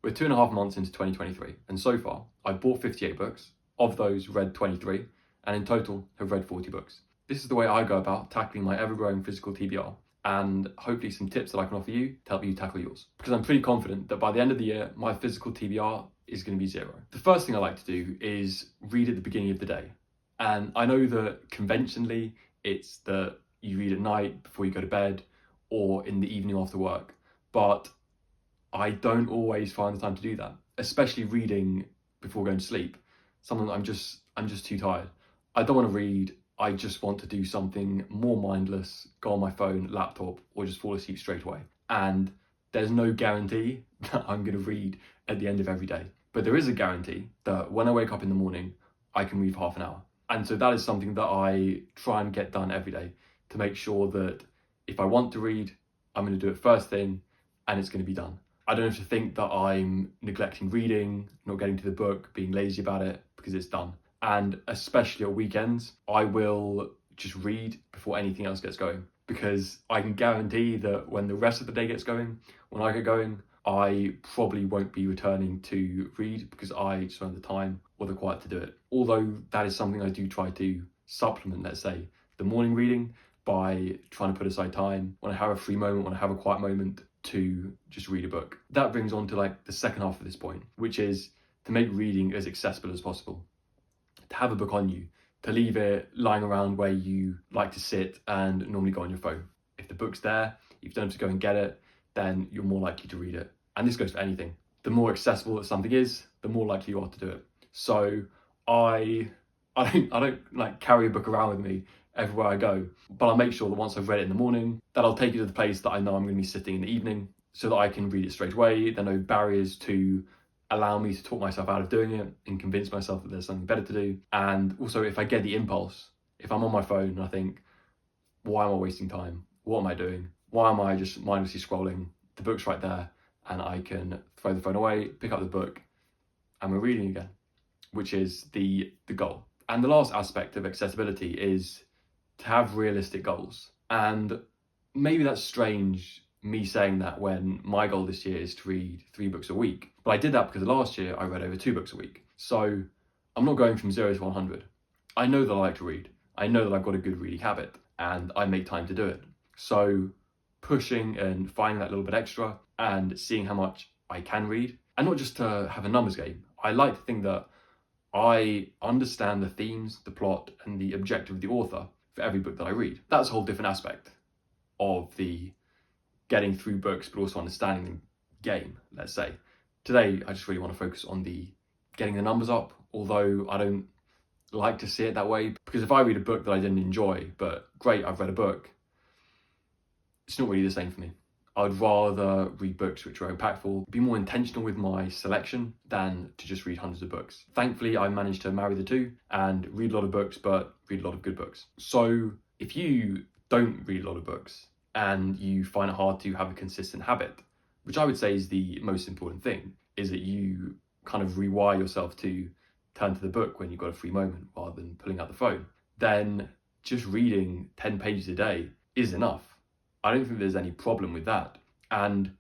We're 2.5 months into 2023, and so far, I've bought 58 books. Of those, read 23, and in total, have read 40 books. This is the way I go about tackling my ever-growing physical TBR, and hopefully some tips that I can offer you to help you tackle yours. Because I'm pretty confident that by the end of the year, my physical TBR is going to be 0. The first thing I like to do is read at the beginning of the day. And I know that conventionally, it's that you read at night before you go to bed or in the evening after work, but I don't always find the time to do that, especially reading before going to sleep. Something I'm just too tired. I don't want to read. I just want to do something more mindless, go on my phone, laptop, or just fall asleep straight away. And there's no guarantee that I'm going to read at the end of every day. But there is a guarantee that when I wake up in the morning, I can read for half an hour. And so that is something that I try and get done every day to make sure that if I want to read, I'm going to do it first thing and it's going to be done. I don't have to think that I'm neglecting reading, not getting to the book, being lazy about it, because it's done. And especially at weekends, I will just read before anything else gets going, because I can guarantee that when the rest of the day gets going, when I get going, I probably won't be returning to read because I just don't have the time or the quiet to do it. Although that is something I do try to supplement, let's say, the morning reading by trying to put aside time when I have a free moment, when I have a quiet moment, to just read a book. That brings on to like the second half of this point, which is to make reading as accessible as possible. To have a book on you, to leave it lying around where you like to sit and normally go on your phone. If the book's there, if you don't have to go and get it, then you're more likely to read it. And this goes for anything. The more accessible that something is, the more likely you are to do it. So I don't like carry a book around with me everywhere I go, but I'll make sure that once I've read it in the morning, that I'll take it to the place that I know I'm going to be sitting in the evening so that I can read it straight away. There are no barriers to allow me to talk myself out of doing it and convince myself that there's something better to do. And also, if I get the impulse, if I'm on my phone and I think, why am I wasting time? What am I doing? Why am I just mindlessly scrolling? The book's right there and I can throw the phone away, pick up the book, and we're reading again, which is the goal. And the last aspect of accessibility is to have realistic goals. And maybe that's strange, me saying that, when my goal this year is to read 3 books a week. But I did that because last year I read over 2 books a week. So I'm not going from 0 to 100. I know that I like to read. I know that I've got a good reading habit and I make time to do it. So pushing and finding that little bit extra and seeing how much I can read, and not just to have a numbers game. I like to think that I understand the themes, the plot, and the objective of the author for every book that I read. That's a whole different aspect of the getting through books, but also understanding the game, let's say. Today, I just really want to focus on the getting the numbers up, although I don't like to see it that way, because if I read a book that I didn't enjoy, but great, I've read a book, it's not really the same for me. I'd rather read books which are impactful, be more intentional with my selection than to just read hundreds of books. Thankfully, I managed to marry the two and read a lot of books, but read a lot of good books. So if you don't read a lot of books and you find it hard to have a consistent habit, which I would say is the most important thing, is that you kind of rewire yourself to turn to the book when you've got a free moment rather than pulling out the phone, then just reading 10 pages a day is enough. I don't think there's any problem with that. And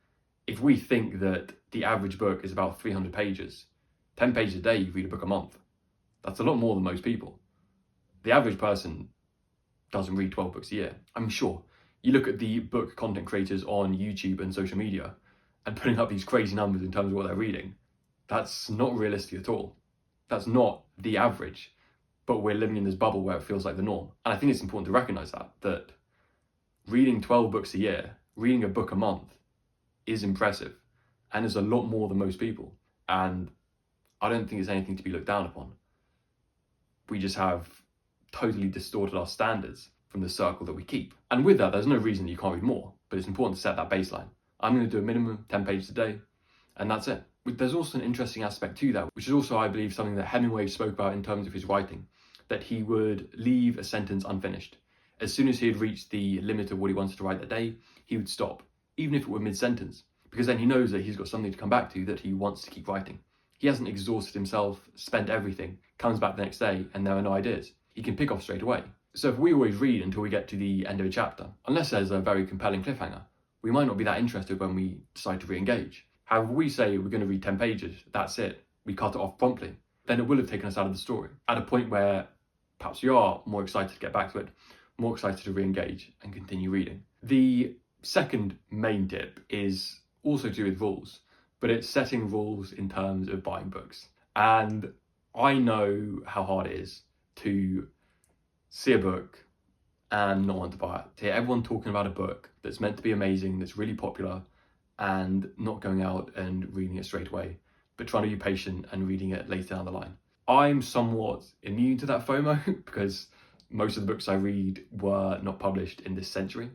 if we think that the average book is about 300 pages, 10 pages a day, you read a book a month. That's a lot more than most people. The average person doesn't read 12 books a year, I'm sure. You look at the book content creators on YouTube and social media and putting up these crazy numbers in terms of what they're reading. That's not realistic at all. That's not the average, but we're living in this bubble where it feels like the norm. And I think it's important to recognize that reading 12 books a year, reading a book a month is impressive and is a lot more than most people. And I don't think it's anything to be looked down upon. We just have totally distorted our standards from the circle that we keep. And with that, there's no reason that you can't read more, but it's important to set that baseline. I'm going to do a minimum 10 pages a day, and that's it. There's also an interesting aspect to that, which is also, I believe, something that Hemingway spoke about in terms of his writing, that he would leave a sentence unfinished. As soon as he had reached the limit of what he wanted to write that day, he would stop, even if it were mid-sentence, because then he knows that he's got something to come back to that he wants to keep writing. He hasn't exhausted himself, spent everything, comes back the next day, and there are no ideas. He can pick off straight away. So if we always read until we get to the end of a chapter, unless there's a very compelling cliffhanger, we might not be that interested when we decide to re-engage. However, we say we're going to read 10 pages, that's it, we cut it off promptly, then it will have taken us out of the story at a point where perhaps we are more excited to get back to it, more excited to re-engage and continue reading. The second main tip is also to do with rules, but it's setting rules in terms of buying books. And I know how hard it is to see a book and not want to buy it. To hear everyone talking about a book that's meant to be amazing, that's really popular, and not going out and reading it straight away, but trying to be patient and reading it later down the line. I'm somewhat immune to that FOMO because most of the books I read were not published in this century.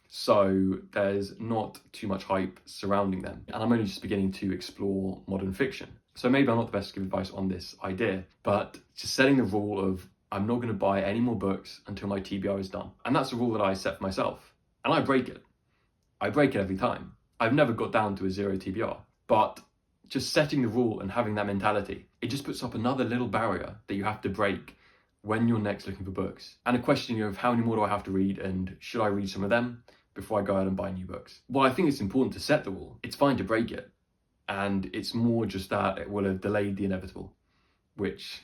So there's not too much hype surrounding them. And I'm only just beginning to explore modern fiction. So maybe I'm not the best to give advice on this idea, but just setting the rule of I'm not going to buy any more books until my TBR is done. And that's a rule that I set for myself. And I break it. I break it every time. I've never got down to a 0 TBR. But just setting the rule and having that mentality, it just puts up another little barrier that you have to break when you're next looking for books. And a questioning of how many more do I have to read and should I read some of them before I go out and buy new books? Well, I think it's important to set the rule. It's fine to break it. And it's more just that it will have delayed the inevitable, which,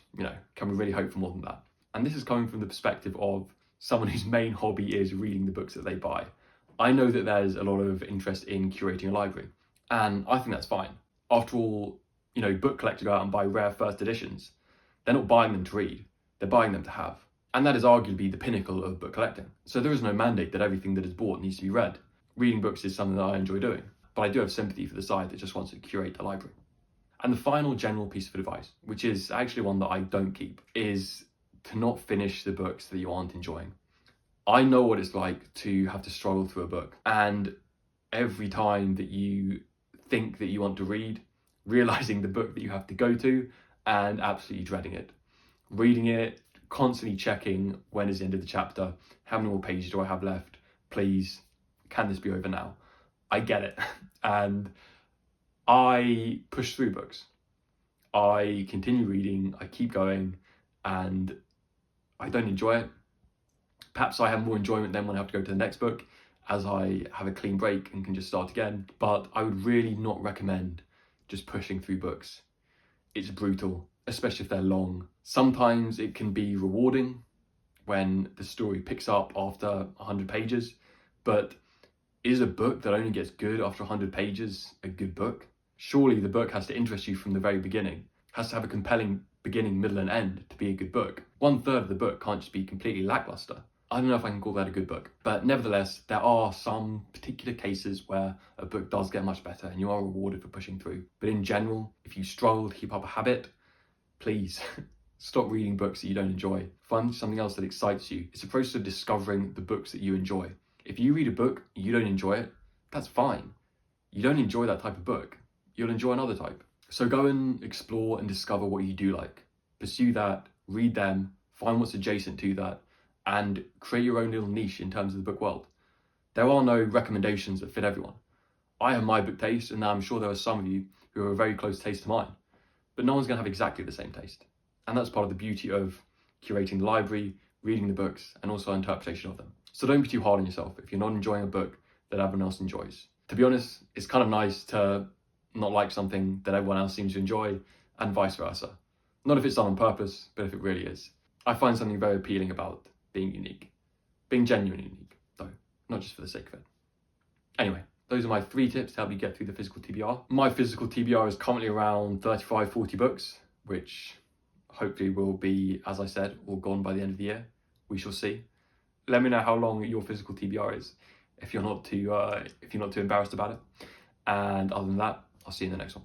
can we really hope for more than that? And this is coming from the perspective of someone whose main hobby is reading the books that they buy. I know that there's a lot of interest in curating a library, and I think that's fine. After all, book collectors go out and buy rare first editions. They're not buying them to read, they're buying them to have. And that is arguably the pinnacle of book collecting. So there is no mandate that everything that is bought needs to be read. Reading books is something that I enjoy doing, but I do have sympathy for the side that just wants to curate a library. And the final general piece of advice, which is actually one that I don't keep, is to not finish the books that you aren't enjoying. I know what it's like to have to struggle through a book, and every time that you think that you want to read, realizing the book that you have to go to and absolutely dreading it. Reading it, constantly checking when is the end of the chapter, how many more pages do I have left, please, can this be over now? I get it. And I push through books. I continue reading, I keep going, and I don't enjoy it. Perhaps I have more enjoyment then when I have to go to the next book, as I have a clean break and can just start again. But I would really not recommend just pushing through books. It's brutal, especially if they're long. Sometimes it can be rewarding when the story picks up after 100 pages, but is a book that only gets good after 100 pages a good book? Surely the book has to interest you from the very beginning, has to have a compelling beginning, middle and end to be a good book. 1/3 of the book can't just be completely lackluster. I don't know if I can call that a good book, but nevertheless, there are some particular cases where a book does get much better and you are rewarded for pushing through. But in general, if you struggle to keep up a habit, please stop reading books that you don't enjoy. Find something else that excites you. It's a process of discovering the books that you enjoy. If you read a book and you don't enjoy it, that's fine. You don't enjoy that type of book, you'll enjoy another type. So go and explore and discover what you do like. Pursue that, read them, find what's adjacent to that, and create your own little niche in terms of the book world. There are no recommendations that fit everyone. I have my book taste, and I'm sure there are some of you who are a very close taste to mine, but no one's going to have exactly the same taste. And that's part of the beauty of curating the library, reading the books, and also interpretation of them. So don't be too hard on yourself if you're not enjoying a book that everyone else enjoys. To be honest, it's kind of nice to not like something that everyone else seems to enjoy, and vice versa. Not if it's done on purpose, but if it really is. I find something very appealing about being unique. Being genuinely unique, though, not just for the sake of it. Anyway, those are my 3 tips to help you get through the physical TBR. My physical TBR is currently around 35, 40 books, which hopefully will be, as I said, all gone by the end of the year. We shall see. Let me know how long your physical TBR is, if you're not too embarrassed about it. And other than that, I'll see you in the next one.